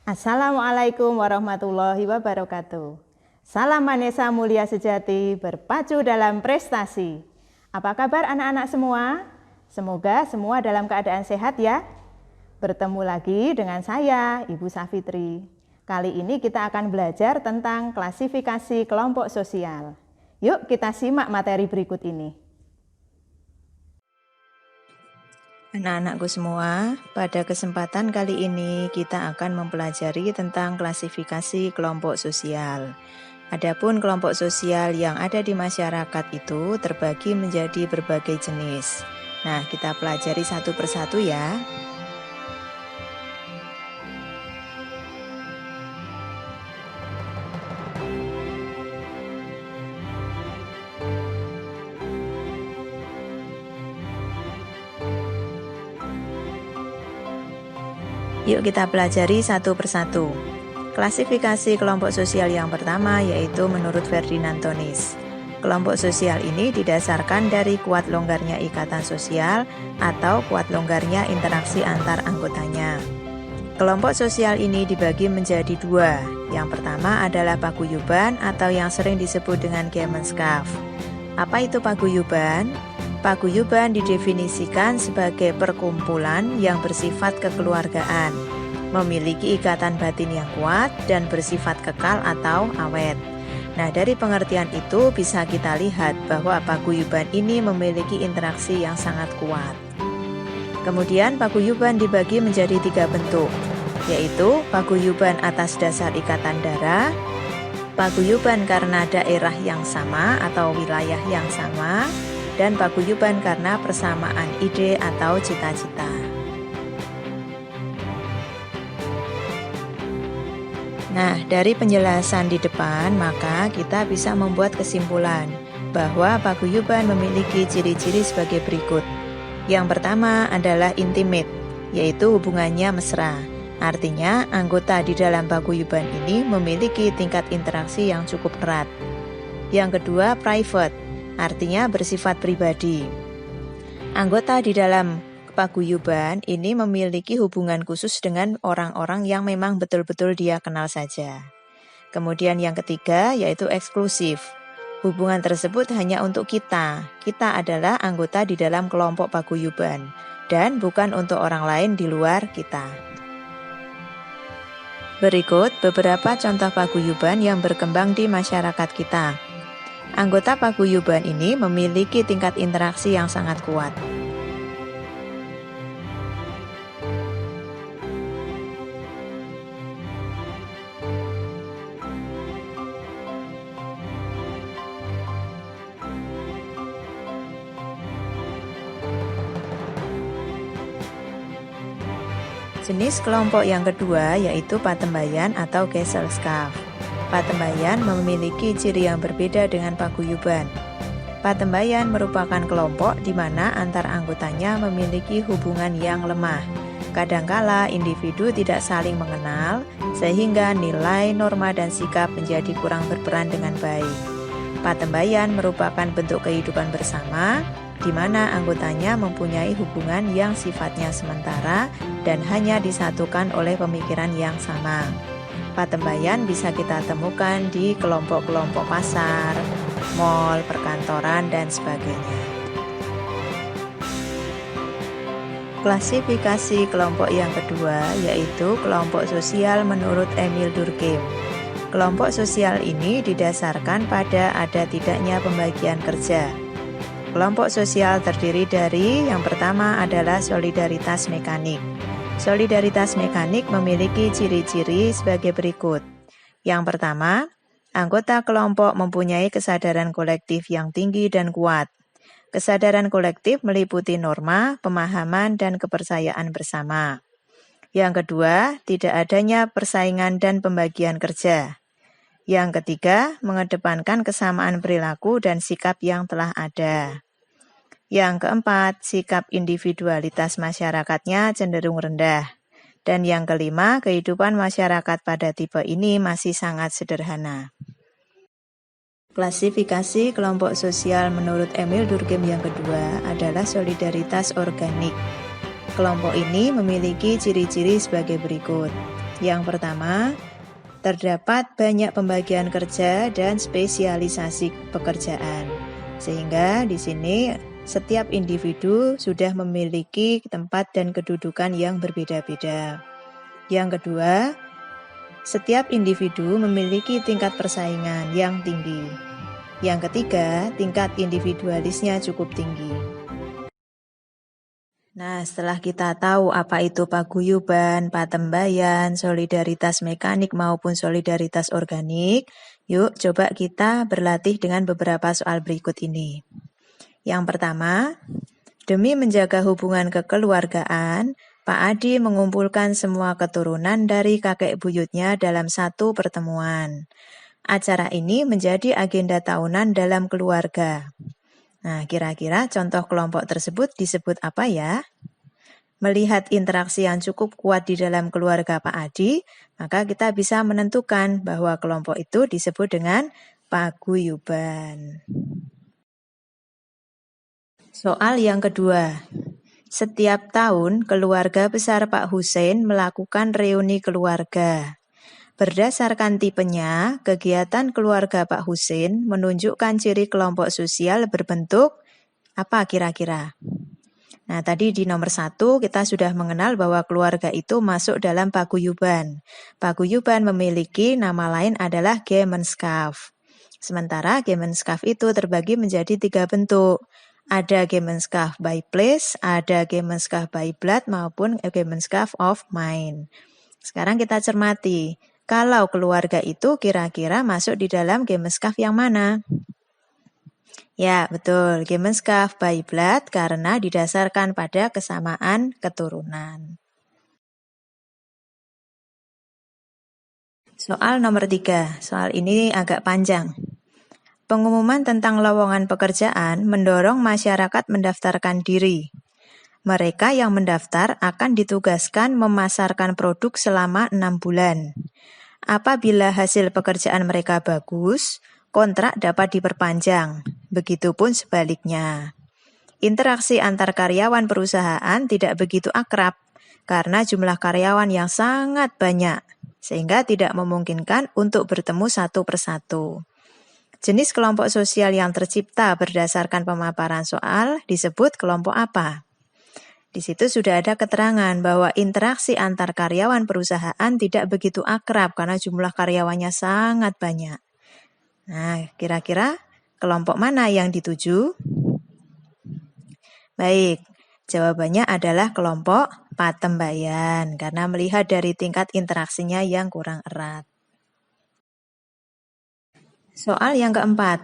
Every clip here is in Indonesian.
Assalamualaikum warahmatullahi wabarakatuh. Salam Manesa mulia sejati, berpacu dalam prestasi. Apa kabar anak-anak semua? Semoga semua dalam keadaan sehat ya. Bertemu lagi dengan saya, Ibu Safitri. Kali ini kita akan belajar tentang klasifikasi kelompok sosial. Yuk kita simak materi berikut ini. Anak-anakku semua, pada kesempatan kali ini kita akan mempelajari tentang klasifikasi kelompok sosial. Adapun kelompok sosial yang ada di masyarakat itu terbagi menjadi berbagai jenis. Nah, kita pelajari satu persatu ya. Yuk kita pelajari satu persatu. Klasifikasi kelompok sosial yang pertama yaitu menurut Ferdinand Tonis. Kelompok sosial ini didasarkan dari kuat longgarnya ikatan sosial atau kuat longgarnya interaksi antar anggotanya. Kelompok sosial ini dibagi menjadi dua. Yang pertama adalah paguyuban atau yang sering disebut dengan Gemeinschaft. Apa itu paguyuban? Paguyuban didefinisikan sebagai perkumpulan yang bersifat kekeluargaan, memiliki ikatan batin yang kuat dan bersifat kekal atau awet. Nah, dari pengertian itu bisa kita lihat bahwa paguyuban ini memiliki interaksi yang sangat kuat. Kemudian paguyuban dibagi menjadi tiga bentuk, yaitu paguyuban atas dasar ikatan darah, paguyuban karena daerah yang sama atau wilayah yang sama, dan paguyuban karena persamaan ide atau cita-cita. Nah, dari penjelasan di depan, maka kita bisa membuat kesimpulan bahwa paguyuban memiliki ciri-ciri sebagai berikut. Yang pertama adalah intimate, yaitu hubungannya mesra. Artinya, anggota di dalam paguyuban ini memiliki tingkat interaksi yang cukup erat. Yang kedua, private, artinya bersifat pribadi. Anggota di dalam paguyuban ini memiliki hubungan khusus dengan orang-orang yang memang betul-betul dia kenal saja. Kemudian yang ketiga yaitu eksklusif. Hubungan tersebut hanya untuk kita. Kita adalah anggota di dalam kelompok paguyuban dan bukan untuk orang lain di luar kita. Berikut beberapa contoh paguyuban yang berkembang di masyarakat kita. Anggota paguyuban ini memiliki tingkat interaksi yang sangat kuat. Jenis kelompok yang kedua yaitu patembayan atau Gesellschaft. Patembayan memiliki ciri yang berbeda dengan paguyuban. Patembayan merupakan kelompok di mana antar anggotanya memiliki hubungan yang lemah. Kadangkala individu tidak saling mengenal, sehingga nilai, norma, dan sikap menjadi kurang berperan dengan baik. Patembayan merupakan bentuk kehidupan bersama, di mana anggotanya mempunyai hubungan yang sifatnya sementara dan hanya disatukan oleh pemikiran yang sama. Patembayan bisa kita temukan di kelompok-kelompok pasar, mal, perkantoran, dan sebagainya. Klasifikasi kelompok yang kedua yaitu kelompok sosial menurut Emil Durkheim. Kelompok sosial ini didasarkan pada ada tidaknya pembagian kerja. Kelompok sosial terdiri dari yang pertama adalah solidaritas mekanik. Solidaritas mekanik memiliki ciri-ciri sebagai berikut. Yang pertama, anggota kelompok mempunyai kesadaran kolektif yang tinggi dan kuat. Kesadaran kolektif meliputi norma, pemahaman, dan kepercayaan bersama. Yang kedua, tidak adanya persaingan dan pembagian kerja. Yang ketiga, mengedepankan kesamaan perilaku dan sikap yang telah ada. Yang keempat, sikap individualitas masyarakatnya cenderung rendah. Dan yang kelima, kehidupan masyarakat pada tipe ini masih sangat sederhana. Klasifikasi kelompok sosial menurut Emil Durkheim yang kedua adalah solidaritas organik. Kelompok ini memiliki ciri-ciri sebagai berikut. Yang pertama, terdapat banyak pembagian kerja dan spesialisasi pekerjaan. Sehingga di sini setiap individu sudah memiliki tempat dan kedudukan yang berbeda-beda. Yang kedua, setiap individu memiliki tingkat persaingan yang tinggi. Yang ketiga, tingkat individualisnya cukup tinggi. Nah, setelah kita tahu apa itu paguyuban, patembayan, solidaritas mekanik maupun solidaritas organik, yuk coba kita berlatih dengan beberapa soal berikut ini. Yang pertama, demi menjaga hubungan kekeluargaan, Pak Adi mengumpulkan semua keturunan dari kakek buyutnya dalam satu pertemuan. Acara ini menjadi agenda tahunan dalam keluarga. Nah, kira-kira contoh kelompok tersebut disebut apa ya? Melihat interaksi yang cukup kuat di dalam keluarga Pak Adi, maka kita bisa menentukan bahwa kelompok itu disebut dengan paguyuban. Soal yang kedua. Setiap tahun, keluarga besar Pak Husein melakukan reuni keluarga. Berdasarkan tipenya, kegiatan keluarga Pak Husein menunjukkan ciri kelompok sosial berbentuk apa kira-kira? Nah, tadi di nomor 1 kita sudah mengenal bahwa keluarga itu masuk dalam paguyuban. Paguyuban memiliki nama lain adalah Gemeinschaft. Sementara Gemeinschaft itu terbagi menjadi 3 bentuk. Ada Gemeinschaft by place, ada Gemeinschaft by blood, maupun Gemeinschaft of mind. Sekarang kita cermati, kalau keluarga itu kira-kira masuk di dalam Gemeinschaft yang mana? Ya, betul, Gemeinschaft by blood karena didasarkan pada kesamaan keturunan. Soal nomor 3, soal ini agak panjang. Pengumuman tentang lowongan pekerjaan mendorong masyarakat mendaftarkan diri. Mereka yang mendaftar akan ditugaskan memasarkan produk selama 6 bulan. Apabila hasil pekerjaan mereka bagus, kontrak dapat diperpanjang. Begitupun sebaliknya. Interaksi antar karyawan perusahaan tidak begitu akrab karena jumlah karyawan yang sangat banyak, sehingga tidak memungkinkan untuk bertemu satu persatu. Jenis kelompok sosial yang tercipta berdasarkan pemaparan soal disebut kelompok apa? Di situ sudah ada keterangan bahwa interaksi antar karyawan perusahaan tidak begitu akrab karena jumlah karyawannya sangat banyak. Nah, kira-kira kelompok mana yang dituju? Baik, jawabannya adalah kelompok patembayan karena melihat dari tingkat interaksinya yang kurang erat. Soal yang keempat,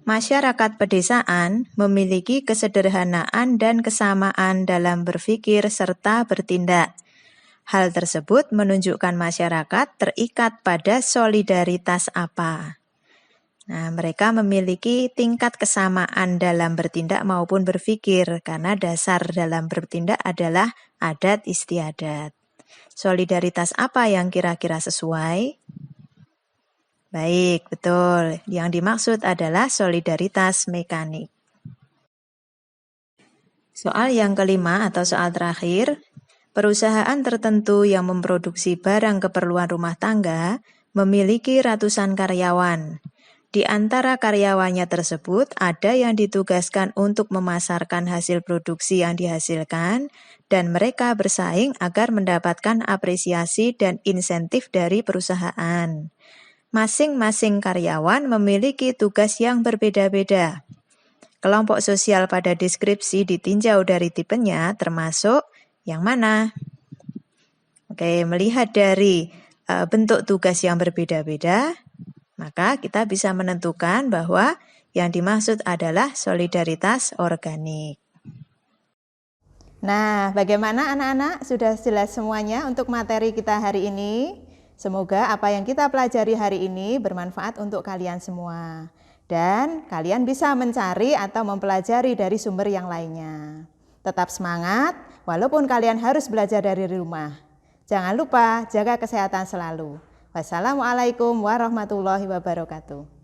masyarakat pedesaan memiliki kesederhanaan dan kesamaan dalam berpikir serta bertindak. Hal tersebut menunjukkan masyarakat terikat pada solidaritas apa? Nah, mereka memiliki tingkat kesamaan dalam bertindak maupun berpikir karena dasar dalam bertindak adalah adat istiadat. Solidaritas apa yang kira-kira sesuai? Baik, betul. Yang dimaksud adalah solidaritas mekanik. Soal yang kelima atau soal terakhir, perusahaan tertentu yang memproduksi barang keperluan rumah tangga memiliki ratusan karyawan. Di antara karyawannya tersebut, ada yang ditugaskan untuk memasarkan hasil produksi yang dihasilkan, dan mereka bersaing agar mendapatkan apresiasi dan insentif dari perusahaan. Masing-masing karyawan memiliki tugas yang berbeda-beda. Kelompok sosial pada deskripsi ditinjau dari tipenya termasuk yang mana? Oke, melihat dari bentuk tugas yang berbeda-beda, maka kita bisa menentukan bahwa yang dimaksud adalah solidaritas organik. Nah, bagaimana anak-anak? Sudah jelas semuanya untuk materi kita hari ini? Semoga apa yang kita pelajari hari ini bermanfaat untuk kalian semua. Dan kalian bisa mencari atau mempelajari dari sumber yang lainnya. Tetap semangat, walaupun kalian harus belajar dari rumah. Jangan lupa jaga kesehatan selalu. Wassalamualaikum warahmatullahi wabarakatuh.